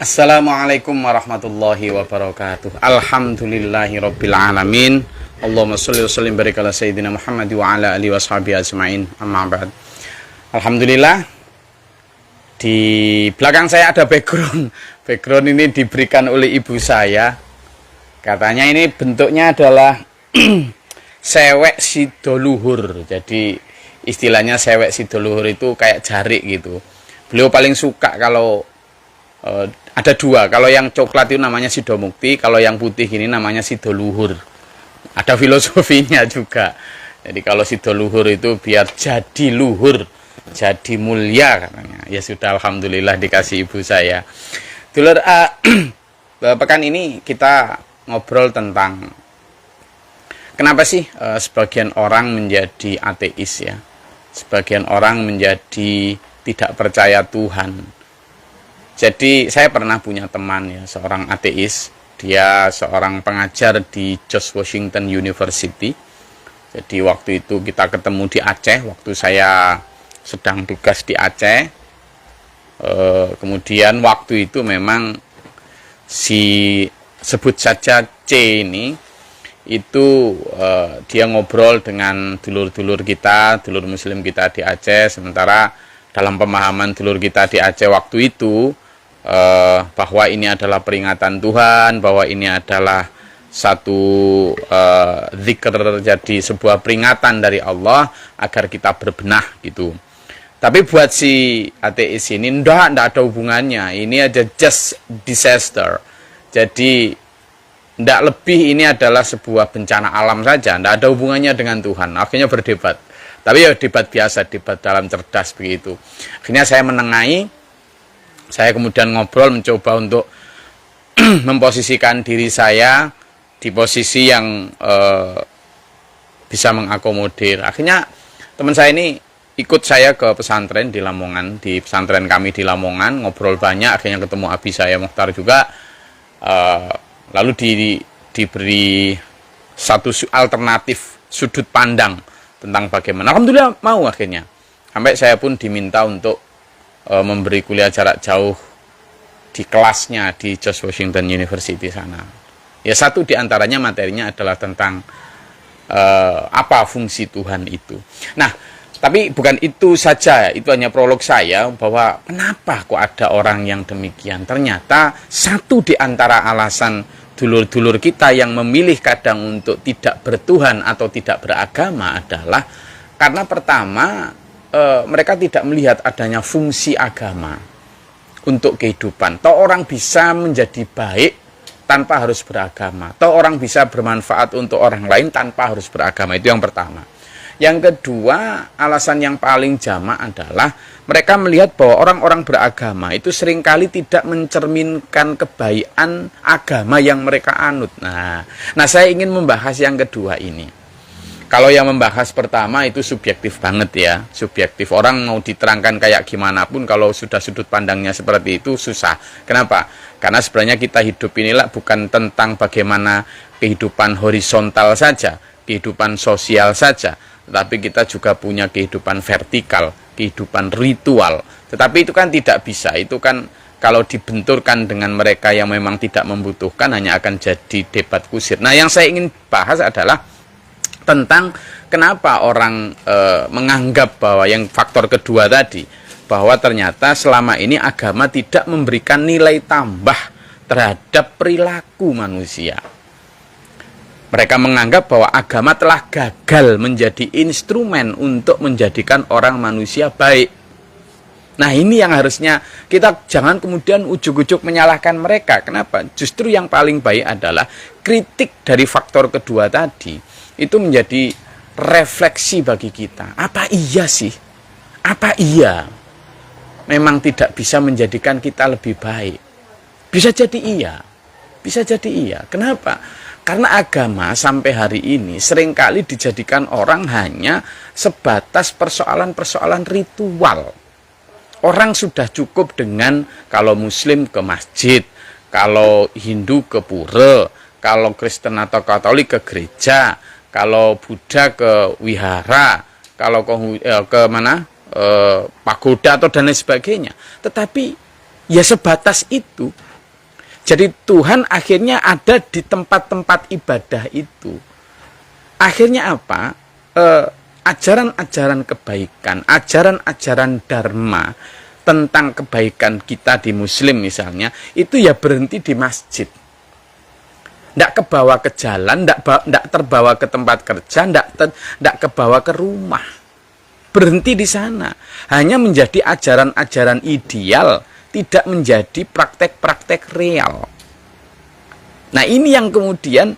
Assalamualaikum warahmatullahi wabarakatuh. Alhamdulillahirabbil alamin. Allahumma shalli wa sallim barik ala sayyidina Muhammad wa ala alihi washabihi ajmain. Amma ba'd. Alhamdulillah, di belakang saya ada background. Background ini diberikan oleh ibu saya. Katanya ini bentuknya adalah sewek sidoluhur. Jadi istilahnya sewek sidoluhur itu kayak jarik gitu. Beliau paling suka kalau ada dua. Kalau yang coklat itu namanya sidomukti, kalau yang putih ini namanya sidoluhur. Ada filosofinya juga. Jadi kalau sidoluhur itu biar jadi luhur, jadi mulia katanya. Ya sudah, alhamdulillah dikasih ibu saya. Dulur, pekan ini kita ngobrol tentang kenapa sih sebagian orang menjadi ateis ya. Sebagian orang menjadi tidak percaya Tuhan. Jadi saya pernah punya teman ya, seorang ateis. Dia seorang pengajar di George Washington University. Jadi waktu itu kita ketemu di Aceh, waktu saya sedang tugas di Aceh. Kemudian waktu itu memang si sebut saja C ini, itu dia ngobrol dengan dulur-dulur kita, dulur muslim kita di Aceh. Sementara dalam pemahaman dulur kita di Aceh waktu itu, bahwa ini adalah peringatan Tuhan, bahwa ini adalah satu zikr, jadi sebuah peringatan dari Allah agar kita berbenah gitu. Tapi buat si ateis ini enggak ada hubungannya, ini aja just disaster. Jadi enggak lebih, ini adalah sebuah bencana alam saja, enggak ada hubungannya dengan Tuhan. Akhirnya berdebat, tapi ya debat biasa, debat dalam cerdas begitu. Akhirnya saya menengahi. Saya kemudian ngobrol, mencoba untuk memposisikan diri saya di posisi yang bisa mengakomodir. Akhirnya teman saya ini ikut saya ke pesantren di Lamongan, di pesantren kami di Lamongan, ngobrol banyak, akhirnya ketemu abi saya Mukhtar juga. Lalu diberi satu alternatif sudut pandang tentang bagaimana. Alhamdulillah mau akhirnya. Sampai saya pun diminta untuk memberi kuliah jarak jauh di kelasnya di George Washington University sana. Ya, satu di antaranya materinya adalah tentang apa fungsi Tuhan itu. Nah, tapi bukan itu saja, itu hanya prolog saya bahwa kenapa kok ada orang yang demikian. Ternyata satu di antara alasan dulur-dulur kita yang memilih kadang untuk tidak bertuhan atau tidak beragama adalah karena pertama, mereka tidak melihat adanya fungsi agama untuk kehidupan. Toh orang bisa menjadi baik tanpa harus beragama. Toh orang bisa bermanfaat untuk orang lain tanpa harus beragama. Itu yang pertama. Yang kedua, alasan yang paling jamak adalah mereka melihat bahwa orang-orang beragama itu seringkali tidak mencerminkan kebaikan agama yang mereka anut. Nah, saya ingin membahas yang kedua ini. Kalau yang membahas pertama itu subjektif banget ya, subjektif. Orang mau diterangkan kayak gimana pun kalau sudah sudut pandangnya seperti itu susah. Kenapa? Karena sebenarnya kita hidup inilah bukan tentang bagaimana kehidupan horizontal saja, kehidupan sosial saja, tetapi kita juga punya kehidupan vertikal, kehidupan ritual. Tetapi itu kan tidak bisa, itu kan kalau dibenturkan dengan mereka yang memang tidak membutuhkan hanya akan jadi debat kusir. Nah, yang saya ingin bahas adalah tentang kenapa orang menganggap bahwa yang faktor kedua tadi, bahwa ternyata selama ini agama tidak memberikan nilai tambah terhadap perilaku manusia. Mereka menganggap bahwa agama telah gagal menjadi instrumen untuk menjadikan orang manusia baik. Nah, ini yang harusnya kita jangan kemudian ujuk-ujuk menyalahkan mereka. Kenapa? Justru yang paling baik adalah kritik dari faktor kedua tadi. Itu menjadi refleksi bagi kita. Apa iya sih? Apa iya memang tidak bisa menjadikan kita lebih baik? Bisa jadi iya. Bisa jadi iya. Kenapa? Karena agama sampai hari ini seringkali dijadikan orang hanya sebatas persoalan-persoalan ritual. Orang sudah cukup dengan kalau Muslim ke masjid, kalau Hindu ke pura, kalau Kristen atau Katolik ke gereja, kalau Buddha ke wihara, kalau ke mana pagoda atau dan lain sebagainya. Tetapi ya sebatas itu, Jadi Tuhan akhirnya ada di tempat-tempat ibadah itu. Akhirnya apa? Ajaran-ajaran kebaikan, ajaran-ajaran dharma tentang kebaikan kita di muslim misalnya, itu ya berhenti di masjid. Tidak kebawa ke jalan, tidak terbawa ke tempat kerja, tidak kebawa ke rumah. Berhenti di sana. Hanya menjadi ajaran-ajaran ideal, tidak menjadi praktek-praktek real. Nah ini yang kemudian,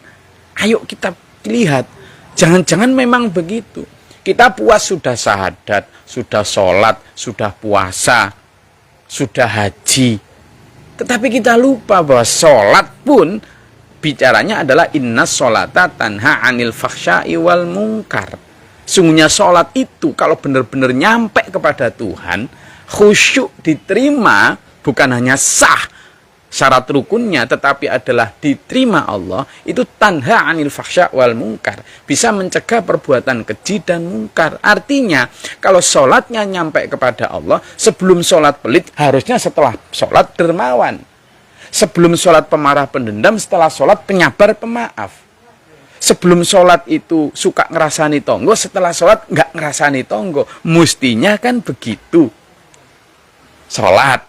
ayo kita lihat. Jangan-jangan memang begitu. Kita puas sudah syahadat, sudah sholat, sudah puasa, sudah haji. Tetapi kita lupa bahwa sholat pun bicaranya adalah inna sholata tanha anil fakhsya'i wal munkar. Sungguhnya sholat itu kalau benar-benar nyampe kepada Tuhan, khusyuk diterima, bukan hanya sah syarat rukunnya, tetapi adalah diterima Allah, itu tanha anil fakhsya' wal munkar, bisa mencegah perbuatan keji dan mungkar. Artinya kalau sholatnya nyampe kepada Allah, sebelum sholat pelit, harusnya setelah sholat dermawan. Sebelum sholat pemarah pendendam, setelah sholat penyabar pemaaf. Sebelum sholat itu suka ngerasani tonggo, setelah sholat nggak ngerasani tonggo. Mestinya kan begitu. Sholat.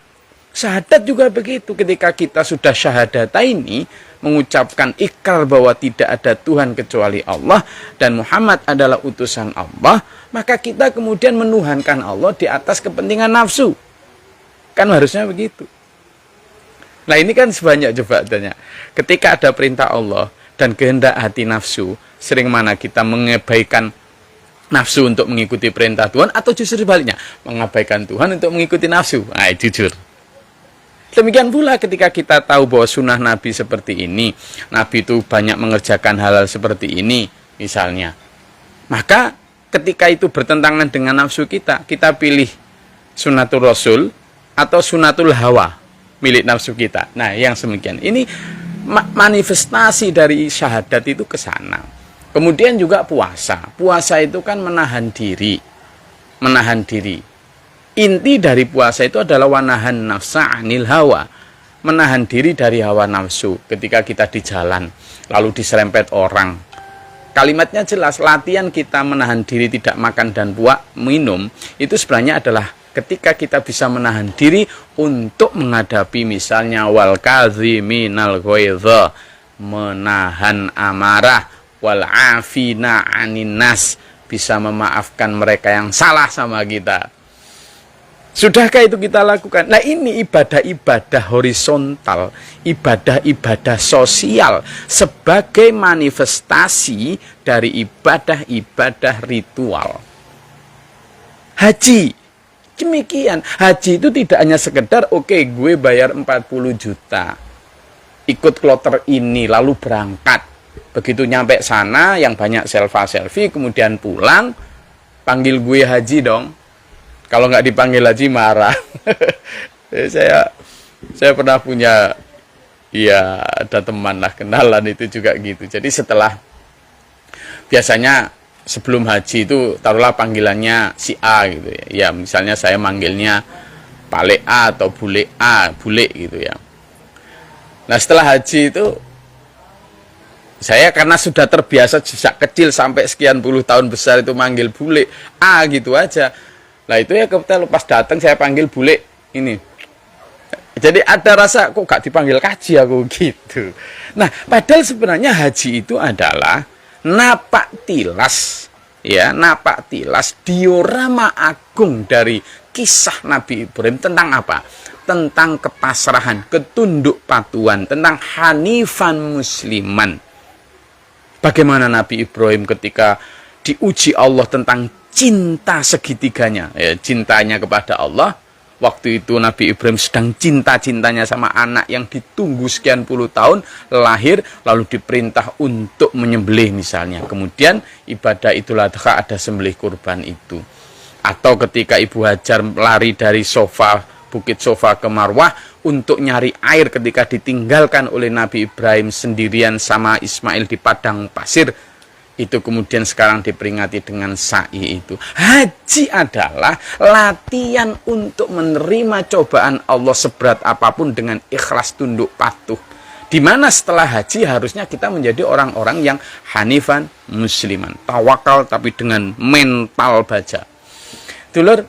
Syahadat juga begitu. Ketika kita sudah syahadata ini, mengucapkan ikrar bahwa tidak ada Tuhan kecuali Allah, dan Muhammad adalah utusan Allah, maka kita kemudian menuhankan Allah di atas kepentingan nafsu. Kan harusnya begitu. Nah ini kan sebanyak jebakannya. Ketika ada perintah Allah dan kehendak hati nafsu, sering mana kita mengabaikan nafsu untuk mengikuti perintah Tuhan, atau justru sebaliknya, mengabaikan Tuhan untuk mengikuti nafsu. Nah, jujur. Demikian pula ketika kita tahu bahwa sunnah Nabi seperti ini, Nabi itu banyak mengerjakan hal-hal seperti ini, misalnya. Maka ketika itu bertentangan dengan nafsu kita pilih sunnatul Rasul atau sunnatul hawa, milik nafsu kita. Nah, yang semikian. Ini manifestasi dari syahadat itu ke sana. Kemudian juga puasa. Puasa itu kan menahan diri. Menahan diri. Inti dari puasa itu adalah wanahan nafsa anil hawa. Menahan diri dari hawa nafsu. Ketika kita di jalan, lalu diserempet orang. Kalimatnya jelas, latihan kita menahan diri tidak makan dan minum, itu sebenarnya adalah ketika kita bisa menahan diri untuk menghadapi misalnya wal kadziminal ghaidha, menahan amarah, wal afina anin nas, bisa memaafkan mereka yang salah sama kita. Sudahkah itu kita lakukan? Nah ini ibadah-ibadah horizontal, ibadah-ibadah sosial sebagai manifestasi dari ibadah-ibadah ritual. Haji, demikian. Haji itu tidak hanya sekedar, oke, gue bayar 40 juta, ikut kloter ini, lalu berangkat. Begitu nyampe sana, yang banyak selfie, kemudian pulang, panggil gue haji dong. Kalau nggak dipanggil haji marah. Saya pernah punya, ya ada teman lah, kenalan itu juga gitu. Jadi setelah, biasanya sebelum haji itu taruhlah panggilannya si A gitu ya. Ya misalnya saya manggilnya Pak Le A atau Bule A, Bule gitu ya. Nah setelah haji itu, saya karena sudah terbiasa sejak kecil sampai sekian puluh tahun besar itu manggil Bule A gitu aja. Lah itu ya kebetulan pas datang saya panggil Bule ini. Jadi ada rasa kok gak dipanggil kaji aku gitu. Nah, padahal sebenarnya haji itu adalah napak tilas, ya, napak tilas diorama agung dari kisah Nabi Ibrahim tentang apa? Tentang kepasrahan, ketunduk patuhan, tentang hanifan musliman. Bagaimana Nabi Ibrahim ketika diuji Allah tentang cinta segitiganya, ya, cintanya kepada Allah. Waktu itu Nabi Ibrahim sedang cinta-cintanya sama anak yang ditunggu sekian puluh tahun, lahir, lalu diperintah untuk menyembelih misalnya. Kemudian ibadah Idul Adha ada sembelih kurban itu. Atau ketika Ibu Hajar lari dari Bukit Sofa ke Marwah untuk nyari air ketika ditinggalkan oleh Nabi Ibrahim sendirian sama Ismail di padang pasir, itu kemudian sekarang diperingati dengan sa'i itu. Haji adalah latihan untuk menerima cobaan Allah seberat apapun dengan ikhlas tunduk patuh. Di mana setelah haji harusnya kita menjadi orang-orang yang hanifan musliman, tawakal tapi dengan mental baja. Dulur,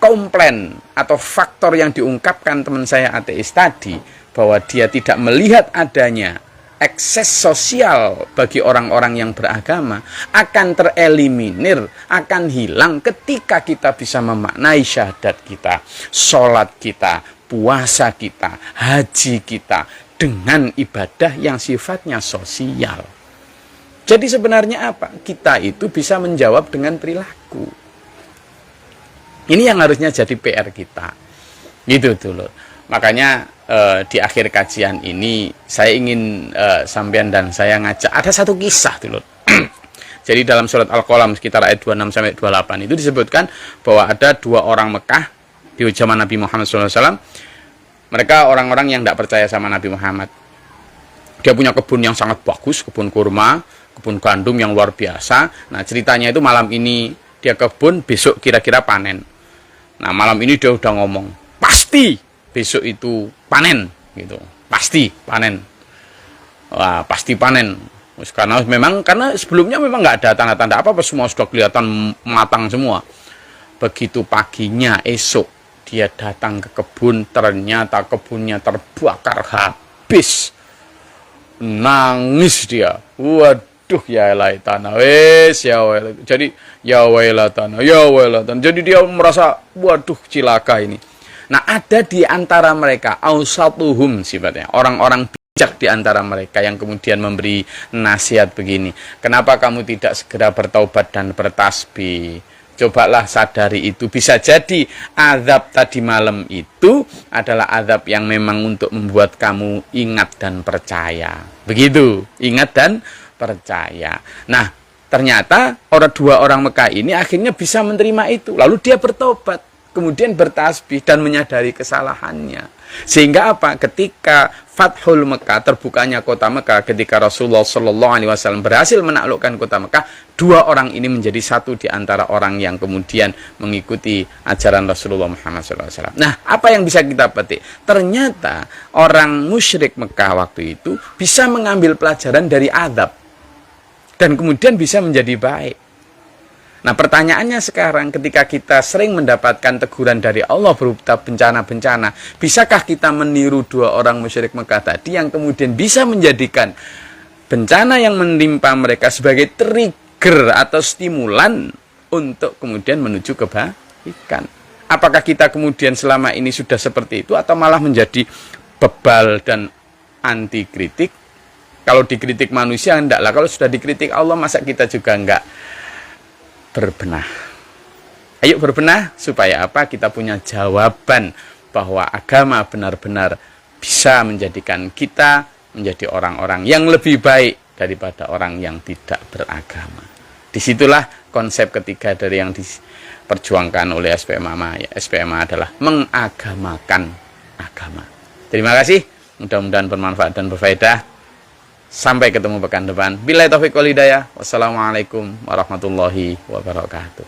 komplain atau faktor yang diungkapkan teman saya ateis tadi, bahwa dia tidak melihat adanya ekses sosial bagi orang-orang yang beragama, akan tereliminir, akan hilang ketika kita bisa memaknai syahadat kita, sholat kita, puasa kita, haji kita dengan ibadah yang sifatnya sosial. Jadi sebenarnya apa? Kita itu bisa menjawab dengan perilaku. Ini yang harusnya jadi PR kita. Gitu dulu. Makanya di akhir kajian ini saya ingin sampean dan saya ngajak, ada satu kisah dulu. Jadi dalam surat Al-Qalam sekitar ayat 26 sampai 28 itu disebutkan bahwa ada dua orang Mekah di zaman Nabi Muhammad SAW. Mereka orang-orang yang tidak percaya sama Nabi Muhammad. Dia punya kebun yang sangat bagus, kebun kurma, kebun gandum yang luar biasa. Nah, ceritanya itu malam ini dia kebun, besok kira-kira panen. Nah, malam ini dia udah ngomong, pasti besok itu panen, gitu. Pasti panen. Wah, pasti panen. Karena sebelumnya memang nggak ada tanda-tanda apa-apa, semua sudah kelihatan matang semua. Begitu paginya esok dia datang ke kebun, ternyata kebunnya terbakar habis. Nangis dia. Waduh, ya elai tanah. Ya wailah. Jadi ya wailah tanah, ya wailah tanah. Jadi dia merasa waduh cilaka ini. Nah, ada di antara mereka ausatuhum sifatnya, orang-orang bijak di antara mereka yang kemudian memberi nasihat begini. Kenapa kamu tidak segera bertaubat dan bertasbih? Cobalah sadari itu. Bisa jadi azab tadi malam itu adalah azab yang memang untuk membuat kamu ingat dan percaya. Begitu, ingat dan percaya. Nah, ternyata dua orang Mekah ini akhirnya bisa menerima itu. Lalu dia bertobat, kemudian bertasbih dan menyadari kesalahannya. Sehingga apa? Ketika Fathul Mekah, terbukanya kota Mekah, ketika Rasulullah SAW berhasil menaklukkan kota Mekah, dua orang ini menjadi satu di antara orang yang kemudian mengikuti ajaran Rasulullah Muhammad SAW. Nah, apa yang bisa kita petik? Ternyata orang musyrik Mekah waktu itu bisa mengambil pelajaran dari adab dan kemudian bisa menjadi baik. Nah, pertanyaannya sekarang, ketika kita sering mendapatkan teguran dari Allah berupa bencana-bencana, bisakah kita meniru dua orang musyrik Mekah tadi yang kemudian bisa menjadikan bencana yang menimpa mereka sebagai trigger atau stimulan untuk kemudian menuju kebaikan? Apakah kita kemudian selama ini sudah seperti itu atau malah menjadi bebal dan anti kritik? Kalau dikritik manusia, enggak lah. Kalau sudah dikritik Allah, masa kita juga enggak berbenah? Ayo berbenah supaya apa? Kita punya jawaban bahwa agama benar-benar bisa menjadikan kita menjadi orang-orang yang lebih baik daripada orang yang tidak beragama. Disitulah konsep ketiga dari yang diperjuangkan oleh SPMA. SPMA adalah mengagamakan agama. Terima kasih. Mudah-mudahan bermanfaat dan berfaedah. Sampai ketemu pekan depan. Billahi taufiq wal hidayah. Wassalamualaikum warahmatullahi wabarakatuh.